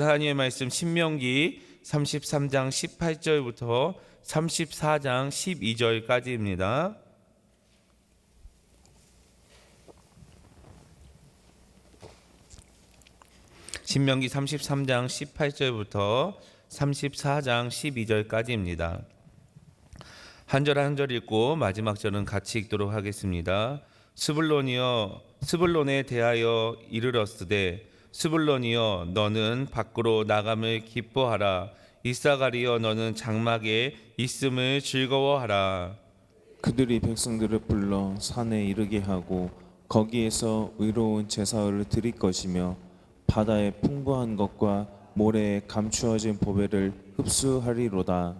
하나님의 말씀 신명기 33장 18절부터 34장 12절까지입니다. 신명기 33장 18절부터 34장 12절까지입니다. 한 절 한 절 읽고 마지막 절은 같이 읽도록 하겠습니다. 스불론이여 스불론에 대하여 이르렀으되 스불론이여 너는 밖으로 나감을 기뻐하라. 이사가리여 너는 장막에 있음을 즐거워하라. 그들이 백성들을 불러 산에 이르게 하고 거기에서 의로운 제사를 드릴 것이며 바다의 풍부한 것과 모래에 감추어진 보배를 흡수하리로다.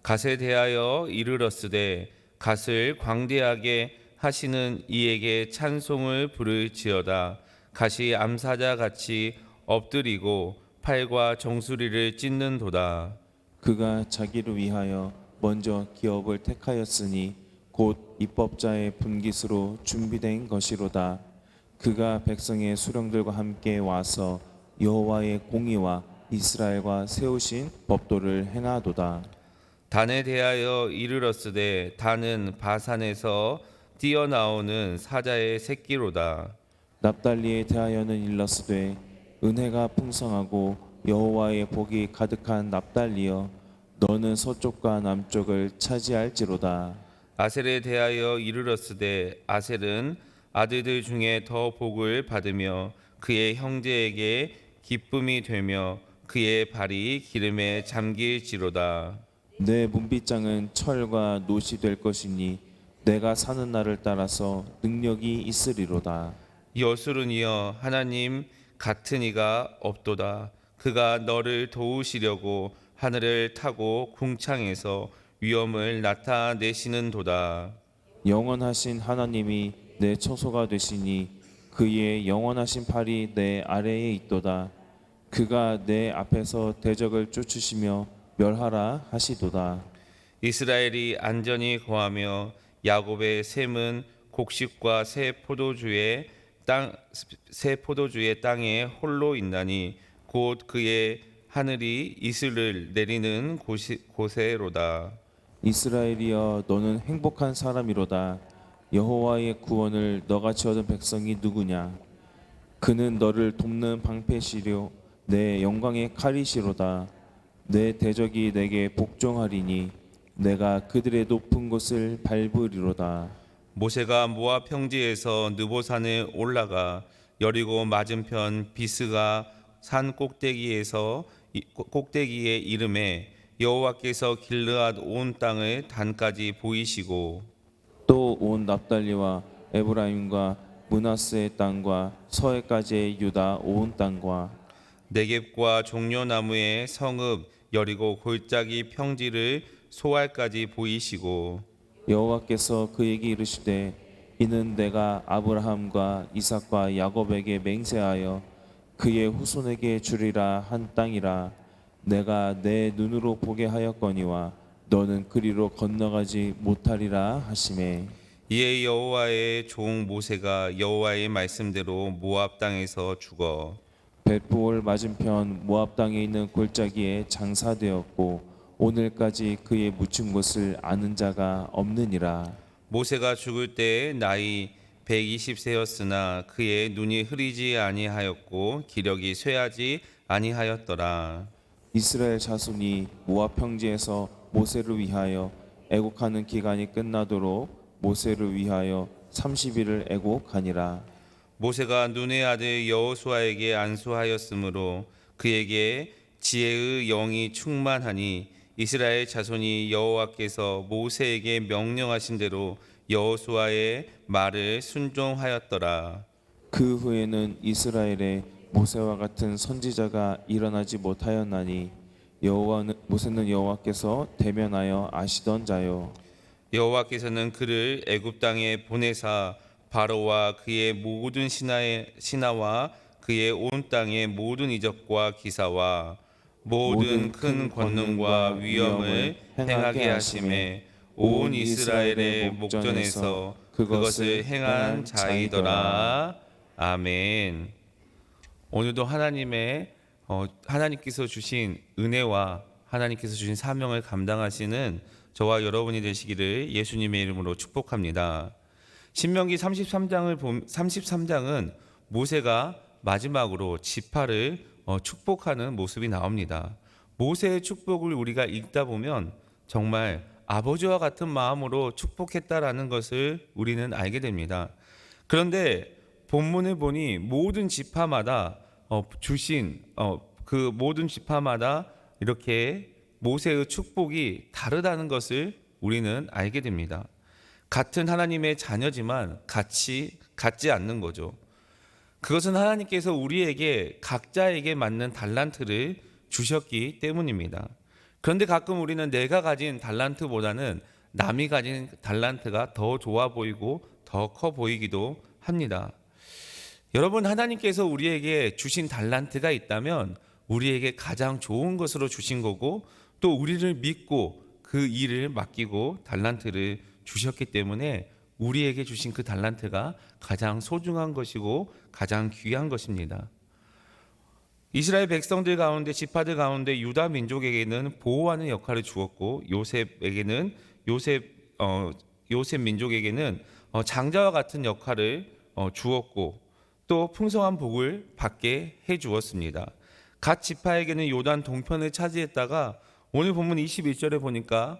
갓에 대하여 이르렀으되 갓을 광대하게 하시는 이에게 찬송을 부를지어다. 갓이 암사자 같이 엎드리고 팔과 정수리를 찢는도다. 그가 자기를 위하여 먼저 기업을 택하였으니 곧 입법자의 분깃으로 준비된 것이로다. 그가 백성의 수령들과 함께 와서 여호와의 공의와 이스라엘과 세우신 법도를 행하도다. 단에 대하여 이르렀으되 단은 바산에서 뛰어나오는 사자의 새끼로다. 납달리에 대하여는 일렀으되 은혜가 풍성하고 여호와의 복이 가득한 납달리여 너는 서쪽과 남쪽을 차지할지로다. 아셀에 대하여 이르렀으되 아셀은 아들들 중에 더 복을 받으며 그의 형제에게 기쁨이 되며 그의 발이 기름에 잠길지로다. 내 문빗장은 철과 노시 될 것이니 내가 사는 날을 따라서 능력이 있으리로다. 여수르니여 하나님 같은 이가 없도다. 그가 너를 도우시려고 하늘을 타고 궁창에서 위엄을 나타내시는도다. 영원하신 하나님이 내 처소가 되시니 그의 영원하신 팔이 내 아래에 있도다. 그가 내 앞에서 대적을 쫓으시며 멸하라 하시도다. 이스라엘이 안전히 거하며 야곱의 샘은 곡식과 새 포도주의 땅에 홀로 있나니 곧 그의 하늘이 이슬을 내리는 곳에로다. 이스라엘이여 너는 행복한 사람이로다. 여호와의 구원을 너같이 얻은 백성이 누구냐? 그는 너를 돕는 방패시려 내 영광의 칼이시로다. 내 대적이 내게 복종하리니 내가 그들의 높은 곳을 밟으리로다. 모세가 모압 평지에서 느보산에 올라가 여리고 맞은편 비스가 산 꼭대기에 이름에 여호와께서 길르앗 온 땅을 단까지 보이시고 또 온 납달리와 에브라임과 므낫세의 땅과 서해까지의 유다 온 땅과 네겝과 종려나무의 성읍 여리고 골짜기 평지를 소알까지 보이시고 여호와께서 그에게 이르시되 이는 내가 아브라함과 이삭과 야곱에게 맹세하여 그의 후손에게 주리라 한 땅이라. 내가 내 눈으로 보게 하였거니와 너는 그리로 건너가지 못하리라 하시매. 이에 여호와의 종 모세가 여호와의 말씀대로 모압 땅에서 죽어 벳부올 맞은편 모압 땅에 있는 골짜기에 장사되었고 오늘까지 그의 묻힌 곳을 아는 자가 없느니라. 모세가 죽을 때 나이 120세였으나 그의 눈이 흐리지 아니하였고 기력이 쇠하지 아니하였더라. 이스라엘 자손이 모압 평지에서 모세를 위하여 애곡하는 기간이 끝나도록 모세를 위하여 30일을 애곡하니라. 모세가 눈의 아들 여호수아에게 안수하였으므로 그에게 지혜의 영이 충만하니 이스라엘 자손이 여호와께서 모세에게 명령하신 대로 여호수아의 말을 순종하였더라. 그 후에는 이스라엘에 모세와 같은 선지자가 일어나지 못하였나니 모세는 여호와께서 대면하여 아시던 자요. 여호와께서는 그를 애굽 땅에 보내사 바로와 그의 모든 신하와 그의 온 땅의 모든 이적과 기사와 모든 큰 권능과 위엄을 행하게 하심에 온 이스라엘의 목전에서 그것을 행한 자이더라. 아멘. 오늘도 하나님의 하나님께서 주신 은혜와 하나님께서 주신 사명을 감당하시는 저와 여러분이 되시기를 예수님의 이름으로 축복합니다. 신명기 33장은 모세가 마지막으로 지파를 축복하는 모습이 나옵니다. 모세의 축복을 우리가 읽다 보면 정말 아버지와 같은 마음으로 축복했다라는 것을 우리는 알게 됩니다. 그런데 본문을 보니 모든 지파마다 주신 그 모든 지파마다 이렇게 모세의 축복이 다르다는 것을 우리는 알게 됩니다. 같은 하나님의 자녀지만 같지 않는 거죠. 그것은 하나님께서 우리에게 각자에게 맞는 달란트를 주셨기 때문입니다. 그런데 가끔 우리는 내가 가진 달란트보다는 남이 가진 달란트가 더 좋아 보이고 더 커 보이기도 합니다. 여러분, 하나님께서 우리에게 주신 달란트가 있다면 우리에게 가장 좋은 것으로 주신 거고, 또 우리를 믿고 그 일을 맡기고 달란트를 주셨기 때문에 우리에게 주신 그 달란트가 가장 소중한 것이고 가장 귀한 것입니다. 이스라엘 백성들 가운데, 지파들 가운데 유다 민족에게는 보호하는 역할을 주었고, 요셉 민족에게는 장자와 같은 역할을 주었고, 또 풍성한 복을 받게 해 주었습니다. 각 지파에게는 요단 동편을 차지했다가 오늘 본문 21절에 보니까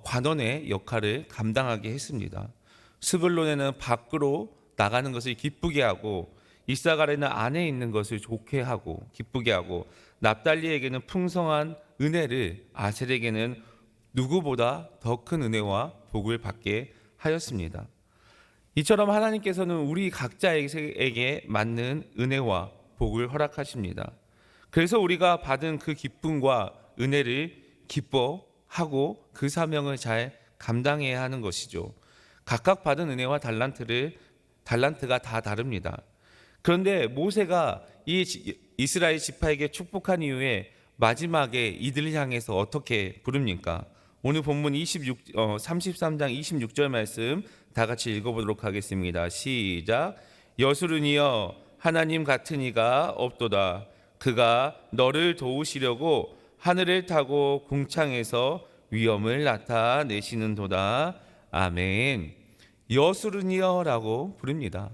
관원의 역할을 감당하게 했습니다. 스불론에는 밖으로 나가는 것을 기쁘게 하고, 이사갈에는 안에 있는 것을 좋게 하고 기쁘게 하고, 납달리에게는 풍성한 은혜를, 아셀에게는 누구보다 더 큰 은혜와 복을 받게 하였습니다. 이처럼 하나님께서는 우리 각자에게 맞는 은혜와 복을 허락하십니다. 그래서 우리가 받은 그 기쁨과 은혜를 기뻐하고 그 사명을 잘 감당해야 하는 것이죠. 각각 받은 은혜와 달란트가 다 다릅니다. 그런데 모세가 이 이스라엘 지파에게 축복한 이후에 마지막에 이들을 향해서 어떻게 부릅니까? 오늘 본문 33장 26절 말씀 다 같이 읽어보도록 하겠습니다. 시작. 여수르니여 하나님 같은 이가 없도다. 그가 너를 도우시려고 하늘을 타고 궁창에서 위엄을 나타내시는도다. 아멘. 여수르니여라고 부릅니다.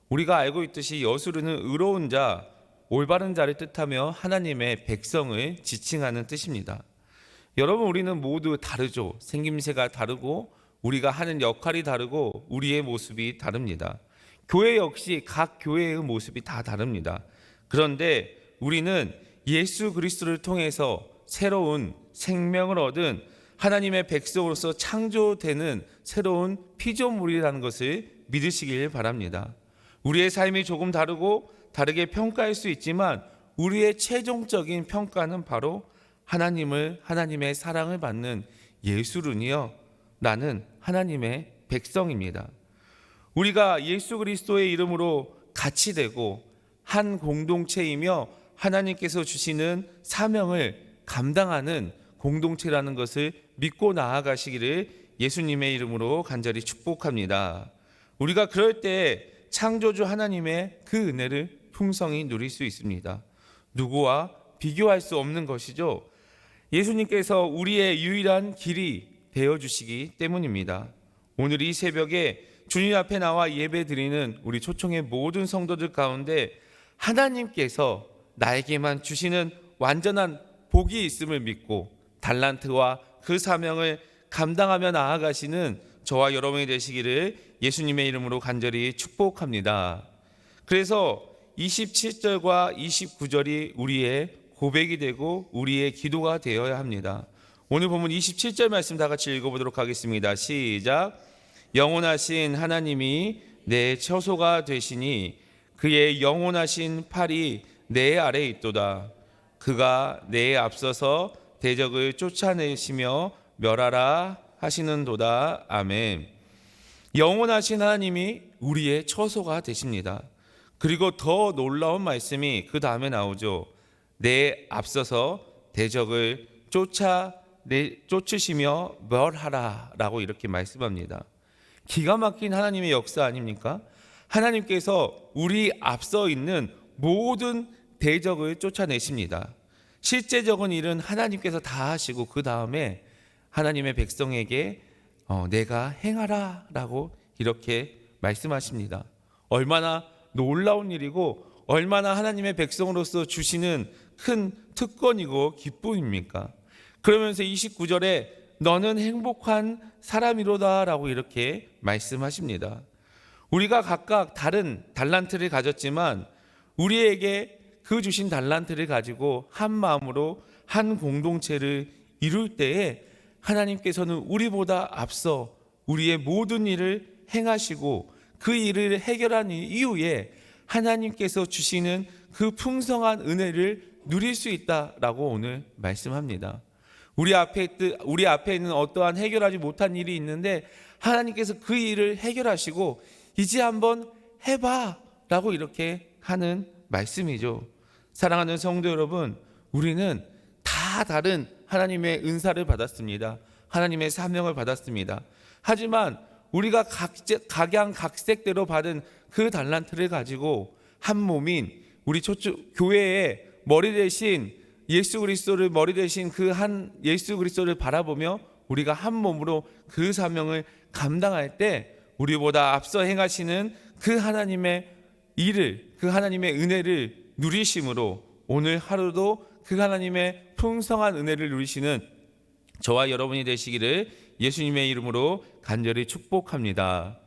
우리가 알고 있듯이 여수르는 의로운 자, 올바른 자를 뜻하며 하나님의 백성을 지칭하는 뜻입니다. 여러분, 우리는 모두 다르죠. 생김새가 다르고 우리가 하는 역할이 다르고 우리의 모습이 다릅니다. 교회 역시 각 교회의 모습이 다 다릅니다. 그런데 우리는 예수 그리스도를 통해서 새로운 생명을 얻은 하나님의 백성으로서 창조되는 새로운 피조물이라는 것을 믿으시길 바랍니다. 우리의 삶이 조금 다르게 평가할 수 있지만 우리의 최종적인 평가는 바로 하나님의 사랑을 받는 예수르니여 나는 하나님의 백성입니다. 우리가 예수 그리스도의 이름으로 같이 되고 한 공동체이며 하나님께서 주시는 사명을 감당하는 공동체라는 것을 믿고 나아가시기를 예수님의 이름으로 간절히 축복합니다. 우리가 그럴 때 창조주 하나님의 그 은혜를 풍성히 누릴 수 있습니다. 누구와 비교할 수 없는 것이죠. 예수님께서 우리의 유일한 길이 되어주시기 때문입니다. 오늘 이 새벽에 주님 앞에 나와 예배 드리는 우리 초청의 모든 성도들 가운데 하나님께서 나에게만 주시는 완전한 복이 있음을 믿고 달란트와 그 사명을 감당하며 나아가시는 저와 여러분이 되시기를 예수님의 이름으로 간절히 축복합니다. 그래서 27절과 29절이 우리의 고백이 되고 우리의 기도가 되어야 합니다. 오늘 본문 27절 말씀 다 같이 읽어보도록 하겠습니다. 시작. 영원하신 하나님이 내 처소가 되시니 그의 영원하신 팔이 내 아래에 있도다. 그가 내 앞서서 대적을 쫓아내시며 멸하라 하시는도다. 아멘. 영원하신 하나님이 우리의 처소가 되십니다. 그리고 더 놀라운 말씀이 그 다음에 나오죠. 내 앞서서 대적을 쫓으시며 멸하라 라고 이렇게 말씀합니다. 기가 막힌 하나님의 역사 아닙니까? 하나님께서 우리 앞서 있는 모든 대적을 쫓아내십니다. 실제적인 일은 하나님께서 다 하시고 그 다음에 하나님의 백성에게 내가 행하라 라고 이렇게 말씀하십니다. 얼마나 놀라운 일이고 얼마나 하나님의 백성으로서 주시는 큰 특권이고 기쁨입니까? 그러면서 29절에 너는 행복한 사람이로다 라고 이렇게 말씀하십니다. 우리가 각각 다른 달란트를 가졌지만 우리에게 그 주신 달란트를 가지고 한 마음으로 한 공동체를 이룰 때에 하나님께서는 우리보다 앞서 우리의 모든 일을 행하시고 그 일을 해결한 이후에 하나님께서 주시는 그 풍성한 은혜를 누릴 수 있다라고 오늘 말씀합니다. 우리 앞에 있는 어떠한 해결하지 못한 일이 있는데 하나님께서 그 일을 해결하시고 이제 한번 해봐 라고 이렇게 하는 말씀이죠. 사랑하는 성도 여러분, 우리는 다 다른 하나님의 은사를 받았습니다. 하나님의 사명을 받았습니다. 하지만 우리가 각양각색대로 받은 그 달란트를 가지고 한 몸인 우리 교회의 머리 대신 예수 그리스도를 머리 대신 그 한 예수 그리스도를 바라보며 우리가 한 몸으로 그 사명을 감당할 때 우리보다 앞서 행하시는 그 하나님의 일을, 그 하나님의 은혜를 누리심으로 오늘 하루도 그 하나님의 풍성한 은혜를 누리시는 저와 여러분이 되시기를 예수님의 이름으로 간절히 축복합니다.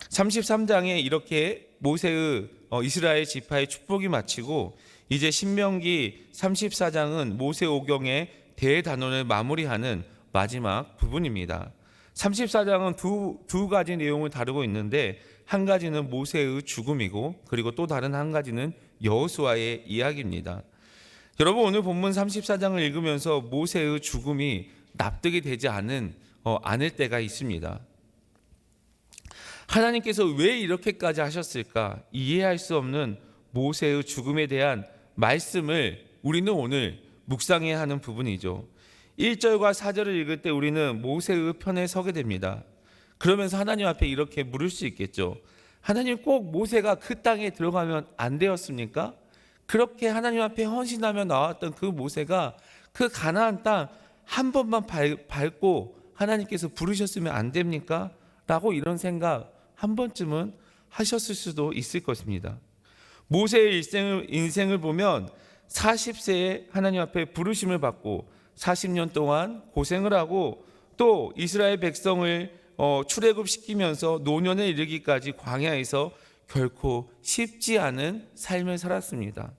33장에 이렇게 모세의 이스라엘 지파의 축복이 마치고 이제 신명기 34장은 모세 오경의 대단원을 마무리하는 마지막 부분입니다. 34장은 두 가지 내용을 다루고 있는데 한 가지는 모세의 죽음이고 그리고 또 다른 한 가지는 여호수아의 이야기입니다. 여러분, 오늘 본문 34장을 읽으면서 모세의 죽음이 납득이 되지 않을 때가 있습니다. 하나님께서 왜 이렇게까지 하셨을까? 이해할 수 없는 모세의 죽음에 대한 말씀을 우리는 오늘 묵상해야 하는 부분이죠. 1절과 4절을 읽을 때 우리는 모세의 편에 서게 됩니다. 그러면서 하나님 앞에 이렇게 물을 수 있겠죠. 하나님, 꼭 모세가 그 땅에 들어가면 안 되었습니까? 그렇게 하나님 앞에 헌신하며 나왔던 그 모세가 그 가나안 땅 한 번만 밟고 하나님께서 부르셨으면 안 됩니까? 라고 이런 생각 한 번쯤은 하셨을 수도 있을 것입니다. 모세의 인생을 보면 40세에 하나님 앞에 부르심을 받고 40년 동안 고생을 하고 또 이스라엘 백성을 출애굽시키면서 노년에 이르기까지 광야에서 결코 쉽지 않은 삶을 살았습니다.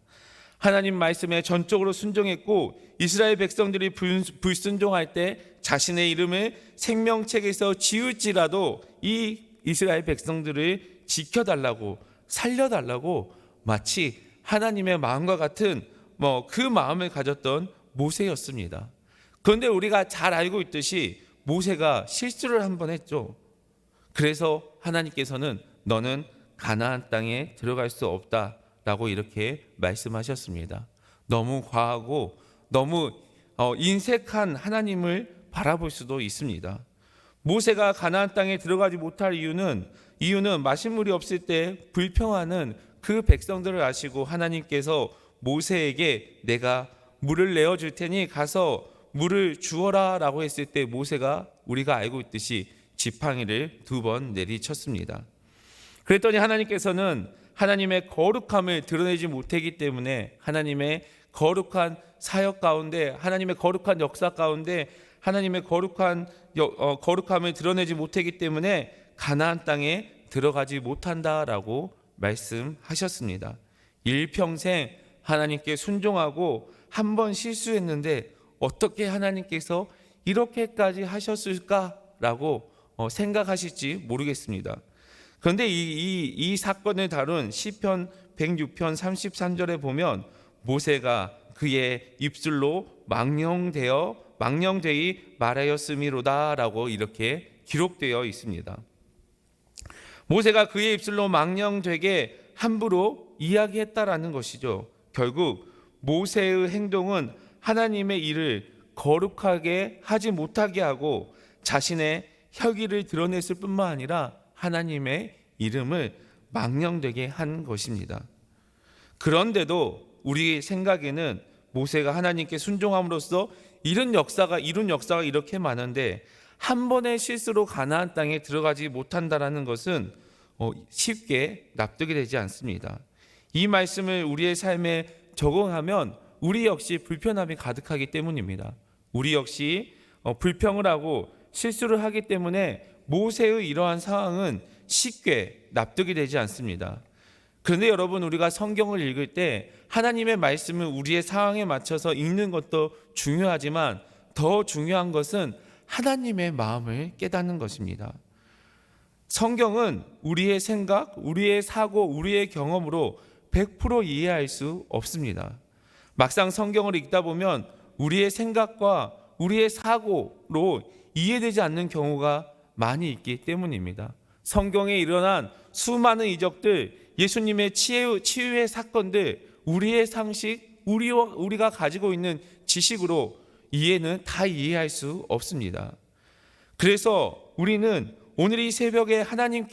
하나님 말씀에 전적으로 순종했고 이스라엘 백성들이 불순종할 때 자신의 이름을 생명책에서 지울지라도 이 이스라엘 백성들을 지켜달라고 살려달라고 마치 하나님의 마음과 같은 그 마음을 가졌던 모세였습니다. 그런데 우리가 잘 알고 있듯이 모세가 실수를 한 번 했죠. 그래서 하나님께서는 너는 가나안 땅에 들어갈 수 없다라고 이렇게 말씀하셨습니다. 너무 과하고 너무 인색한 하나님을 바라볼 수도 있습니다. 모세가 가나안 땅에 들어가지 못할 이유는 마실 물이 없을 때 불평하는 그 백성들을 아시고 하나님께서 모세에게 내가 물을 내어줄 테니 가서 물을 주어라 라고 했을 때 모세가 우리가 알고 있듯이 지팡이를 2번 내리쳤습니다. 그랬더니 하나님께서는 하나님의 거룩함을 드러내지 못했기 때문에 하나님의 거룩한 사역 가운데 하나님의 거룩한 역사 가운데 하나님의 거룩함을 드러내지 못했기 때문에 가나안 땅에 들어가지 못한다라고 말씀하셨습니다. 일평생 하나님께 순종하고 한 번 실수했는데 어떻게 하나님께서 이렇게까지 하셨을까라고 생각하실지 모르겠습니다. 그런데 이 사건을 다룬 시편 106편 33절에 보면 모세가 그의 입술로 망령되이 말하였음이로다라고 이렇게 기록되어 있습니다. 모세가 그의 입술로 망령되게 함부로 이야기했다라는 것이죠. 결국 모세의 행동은 하나님의 일을 거룩하게 하지 못하게 하고 자신의 혈기를 드러냈을 뿐만 아니라 하나님의 이름을 망령되게 한 것입니다. 그런데도 우리 생각에는 모세가 하나님께 순종함으로써 이룬 역사가 이렇게 많은데 한 번의 실수로 가나안 땅에 들어가지 못한다라는 것은 쉽게 납득이 되지 않습니다. 이 말씀을 우리의 삶에 적용하면 우리 역시 불편함이 가득하기 때문입니다. 우리 역시 불평을 하고 실수를 하기 때문에 모세의 이러한 상황은 쉽게 납득이 되지 않습니다. 그런데 여러분, 우리가 성경을 읽을 때 하나님의 말씀을 우리의 상황에 맞춰서 읽는 것도 중요하지만 더 중요한 것은 하나님의 마음을 깨닫는 것입니다. 성경은 우리의 생각, 우리의 사고, 우리의 경험으로 100% 이해할 수 없습니다. 막상 성경을 읽다 보면 우리의 생각과 우리의 사고로 이해되지 않는 경우가 많이 있기 때문입니다. 성경에 일어난 수많은 이적들, 예수님의 치유의 사건들, 우리의 상식, 우리가 가지고 있는 지식으로 다 이해할 수 없습니다. 그래서 우리는 오늘 이 새벽에 하나님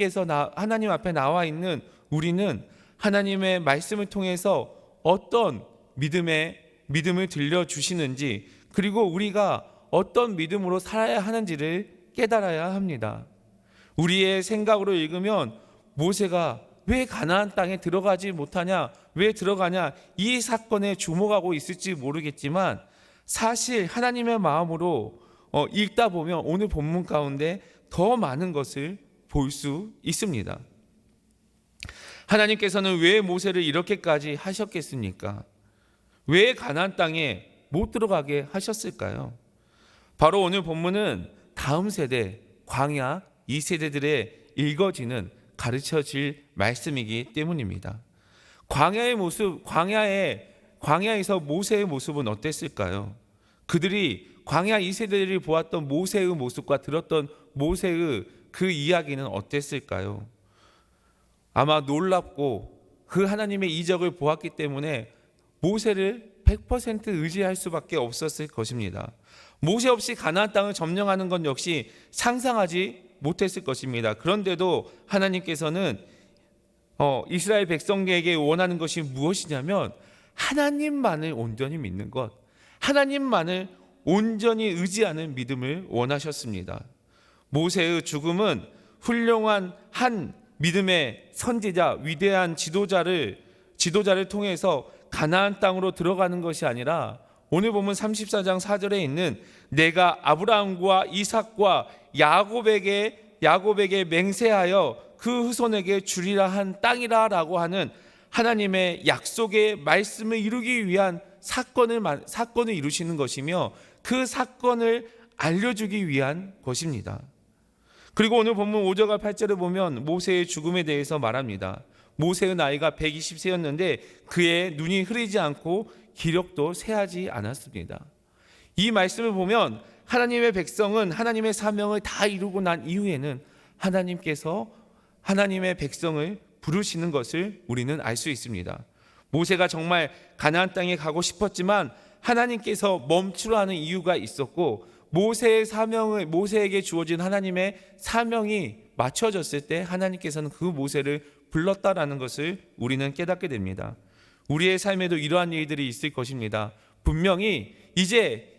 앞에 나와 있는 우리는 하나님의 말씀을 통해서 어떤 믿음을 들려주시는지, 그리고 우리가 어떤 믿음으로 살아야 하는지를 깨달아야 합니다. 우리의 생각으로 읽으면 모세가 왜 가나안 땅에 들어가지 못하냐, 왜 들어가냐, 이 사건에 주목하고 있을지 모르겠지만 사실 하나님의 마음으로 읽다 보면 오늘 본문 가운데 더 많은 것을 볼 수 있습니다. 하나님께서는 왜 모세를 이렇게까지 하셨겠습니까? 왜 가나안 땅에 못 들어가게 하셨을까요? 바로 오늘 본문은 다음 세대, 광야 2세대들의 읽어지는 가르쳐질 말씀이기 때문입니다. 광야에서 모세의 모습은 어땠을까요? 그들이 광야 2세대들이 보았던 모세의 모습과 들었던 모세의 그 이야기는 어땠을까요? 아마 놀랍고 그 하나님의 이적을 보았기 때문에 모세를 100% 의지할 수밖에 없었을 것입니다. 모세 없이 가나안 땅을 점령하는 건 역시 상상하지 못했을 것입니다. 그런데도 하나님께서는 이스라엘 백성에게 원하는 것이 무엇이냐면 하나님만을 온전히 믿는 것, 하나님만을 온전히 의지하는 믿음을 원하셨습니다. 모세의 죽음은 훌륭한 한 믿음의 선지자, 위대한 지도자를 통해서 가나안 땅으로 들어가는 것이 아니라 오늘 보면 34장 4절에 있는 내가 아브라함과 이삭과 야곱에게 맹세하여 그 후손에게 주리라 한 땅이라 라고 하는 하나님의 약속의 말씀을 이루기 위한 사건을 이루시는 것이며 그 사건을 알려주기 위한 것입니다. 그리고 오늘 본문 5절과 8절을 보면 모세의 죽음에 대해서 말합니다. 모세의 나이가 120세였는데 그의 눈이 흐리지 않고 기력도 쇠하지 않았습니다. 이 말씀을 보면 하나님의 백성은 하나님의 사명을 다 이루고 난 이후에는 하나님께서 하나님의 백성을 부르시는 것을 우리는 알 수 있습니다. 모세가 정말 가나안 땅에 가고 싶었지만 하나님께서 멈추라 하는 이유가 있었고 모세에게 주어진 하나님의 사명이 맞춰졌을 때 하나님께서는 그 모세를 불렀다라는 것을 우리는 깨닫게 됩니다. 우리의 삶에도 이러한 일들이 있을 것입니다. 분명히 이제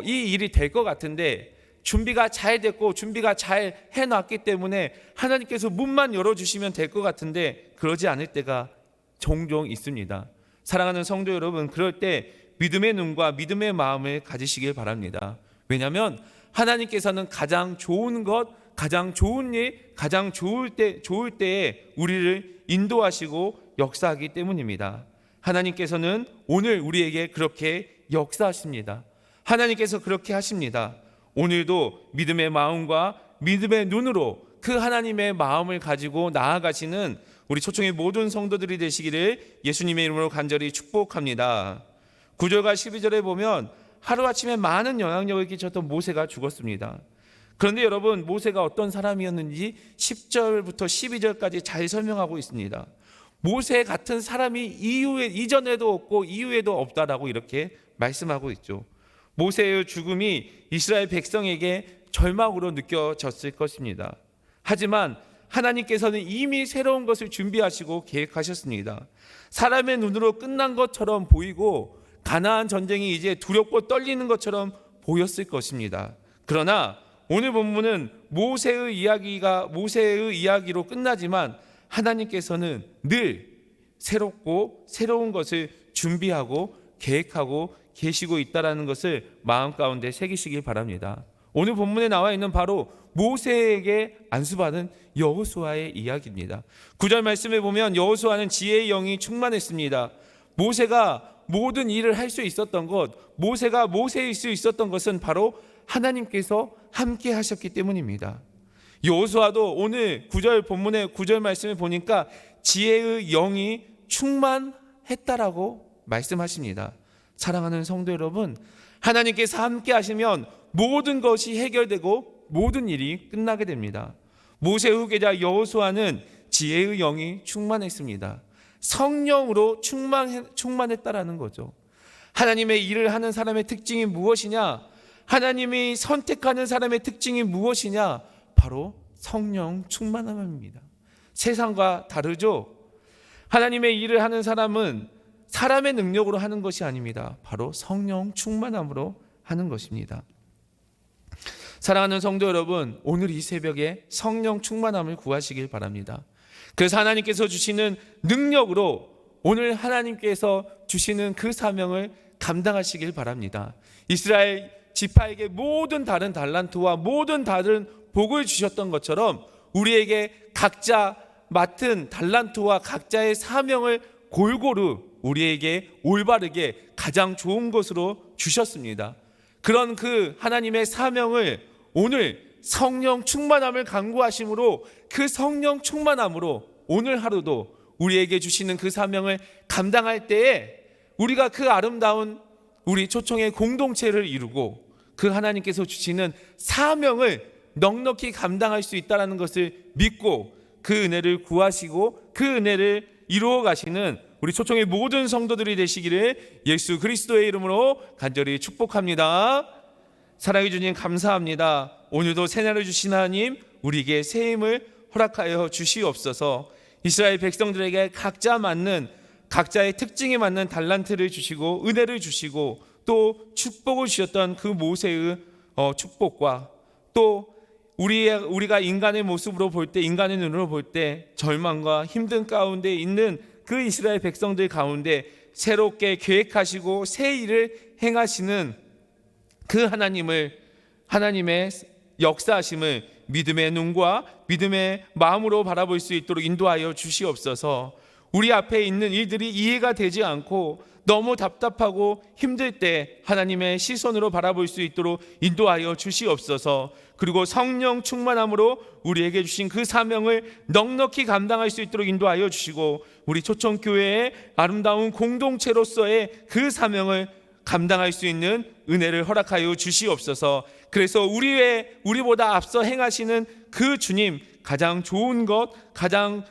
이 일이 될 것 같은데 준비가 잘 됐고 준비가 잘 해놨기 때문에 하나님께서 문만 열어주시면 될 것 같은데 그러지 않을 때가 종종 있습니다. 사랑하는 성도 여러분, 그럴 때 믿음의 눈과 믿음의 마음을 가지시길 바랍니다. 왜냐하면 하나님께서는 가장 좋은 것, 가장 좋은 일, 가장 좋을 때에 우리를 인도하시고 역사하기 때문입니다. 하나님께서는 오늘 우리에게 그렇게 역사하십니다. 하나님께서 그렇게 하십니다. 오늘도 믿음의 마음과 믿음의 눈으로 그 하나님의 마음을 가지고 나아가시는 우리 초청의 모든 성도들이 되시기를 예수님의 이름으로 간절히 축복합니다. 9절과 12절에 보면 하루아침에 많은 영향력을 끼쳤던 모세가 죽었습니다. 그런데 여러분, 모세가 어떤 사람이었는지 10절부터 12절까지 잘 설명하고 있습니다. 모세 같은 사람이 이전에도 없고 이후에도 없다라고 이렇게 말씀하고 있죠. 모세의 죽음이 이스라엘 백성에게 절망으로 느껴졌을 것입니다. 하지만 하나님께서는 이미 새로운 것을 준비하시고 계획하셨습니다. 사람의 눈으로 끝난 것처럼 보이고 가나안 전쟁이 이제 두렵고 떨리는 것처럼 보였을 것입니다. 그러나 오늘 본문은 모세의 이야기로 끝나지만 하나님께서는 늘 새롭고 새로운 것을 준비하고 계획하고 계시고 있다는 것을 마음 가운데 새기시길 바랍니다. 오늘 본문에 나와 있는 바로 모세에게 안수받은 여호수아의 이야기입니다. 9절 말씀에 보면 여호수아는 지혜의 영이 충만했습니다. 모세가 모든 일을 할 수 있었던 것, 모세가 모세일 수 있었던 것은 바로 하나님께서 함께 하셨기 때문입니다. 여호수아도 오늘 9절 본문의 9절 말씀을 보니까 지혜의 영이 충만했다라고 말씀하십니다. 사랑하는 성도 여러분, 하나님께서 함께 하시면 모든 것이 해결되고 모든 일이 끝나게 됩니다. 모세 후계자 여호수아는 지혜의 영이 충만했습니다. 성령으로 충만했다라는 거죠. 하나님의 일을 하는 사람의 특징이 무엇이냐? 하나님이 선택하는 사람의 특징이 무엇이냐? 바로 성령 충만함입니다. 세상과 다르죠? 하나님의 일을 하는 사람은 사람의 능력으로 하는 것이 아닙니다. 바로 성령 충만함으로 하는 것입니다. 사랑하는 성도 여러분, 오늘 이 새벽에 성령 충만함을 구하시길 바랍니다. 그래서 하나님께서 주시는 능력으로 오늘 하나님께서 주시는 그 사명을 감당하시길 바랍니다. 이스라엘 지파에게 모든 다른 달란트와 모든 다른 복을 주셨던 것처럼 우리에게 각자 맡은 달란트와 각자의 사명을 골고루 우리에게 올바르게 가장 좋은 것으로 주셨습니다. 그런 그 하나님의 사명을 오늘 성령 충만함을 간구하심으로 그 성령 충만함으로 오늘 하루도 우리에게 주시는 그 사명을 감당할 때에 우리가 그 아름다운 우리 초청의 공동체를 이루고 그 하나님께서 주시는 사명을 넉넉히 감당할 수 있다는 것을 믿고 그 은혜를 구하시고 그 은혜를 이루어 가시는 우리 초청의 모든 성도들이 되시기를 예수 그리스도의 이름으로 간절히 축복합니다. 사랑해 주님 감사합니다. 오늘도 새날을 주신 하나님, 우리에게 새 힘을 허락하여 주시옵소서. 이스라엘 백성들에게 각자 맞는 각자의 특징에 맞는 달란트를 주시고 은혜를 주시고 또 축복을 주셨던 그 모세의 축복과 또 우리가 인간의 모습으로 볼 때, 인간의 눈으로 볼 때 절망과 힘든 가운데 있는 그 이스라엘 백성들 가운데 새롭게 계획하시고 새 일을 행하시는 그 하나님의 역사하심을 믿음의 눈과 믿음의 마음으로 바라볼 수 있도록 인도하여 주시옵소서. 우리 앞에 있는 일들이 이해가 되지 않고 너무 답답하고 힘들 때 하나님의 시선으로 바라볼 수 있도록 인도하여 주시옵소서. 그리고 성령 충만함으로 우리에게 주신 그 사명을 넉넉히 감당할 수 있도록 인도하여 주시고 우리 초청교회의 아름다운 공동체로서의 그 사명을 감당할 수 있는 은혜를 허락하여 주시옵소서. 그래서 우리보다 앞서 행하시는 그 주님, 가장 좋은 것, 가장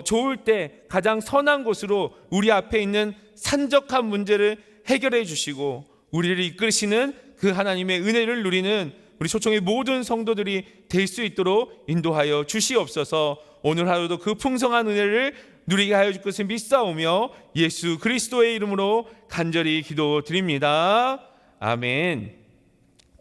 좋을 때 가장 선한 곳으로 우리 앞에 있는 산적한 문제를 해결해 주시고 우리를 이끄시는 그 하나님의 은혜를 누리는 우리 초청의 모든 성도들이 될 수 있도록 인도하여 주시옵소서. 오늘 하루도 그 풍성한 은혜를 누리게 하여 줄 것을 믿사오며 예수 그리스도의 이름으로 간절히 기도드립니다. 아멘.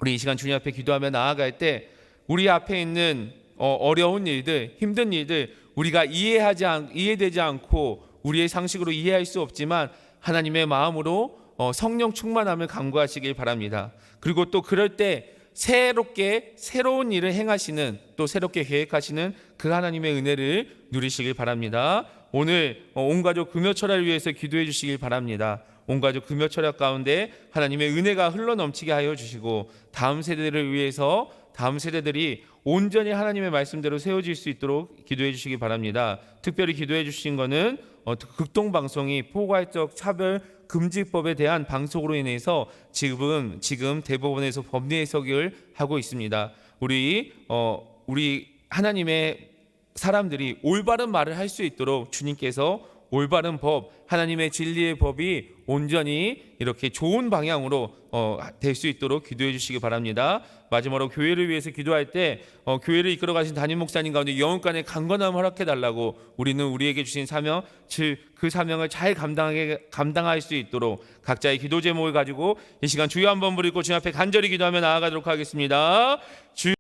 우리 이 시간 주님 앞에 기도하며 나아갈 때 우리 앞에 있는 어려운 일들, 힘든 일들 우리가 이해되지 않고 우리의 상식으로 이해할 수 없지만 하나님의 마음으로 성령 충만함을 간구하시길 바랍니다. 그리고 또 그럴 때 새로운 일을 행하시는 또 새롭게 계획하시는 그 하나님의 은혜를 누리시길 바랍니다. 오늘 온 가족 금요철야를 위해서 기도해 주시길 바랍니다. 온 가족 금요철야 가운데 하나님의 은혜가 흘러넘치게 하여 주시고 다음 세대를 위해서 다음 세대들이 온전히 하나님의 말씀대로 세워질 수 있도록 기도해 주시기 바랍니다. 특별히 기도해 주신 것은 극동방송이 포괄적 차별 금지법에 대한 방송으로 인해서 지금 대법원에서 법리 해석을 하고 있습니다. 우리 하나님의 사람들이 올바른 말을 할 수 있도록 주님께서 올바른 법, 하나님의 진리의 법이 온전히 이렇게 좋은 방향으로 될 수 있도록 기도해 주시기 바랍니다. 마지막으로 교회를 위해서 기도할 때 교회를 이끌어 가신 담임 목사님 가운데 영혼간의 강건함을 허락해 달라고 우리는 우리에게 주신 사명, 즉 그 사명을 잘 감당할 수 있도록 각자의 기도 제목을 가지고 이 시간 주여 한번 부르고 주님 앞에 간절히 기도하며 나아가도록 하겠습니다.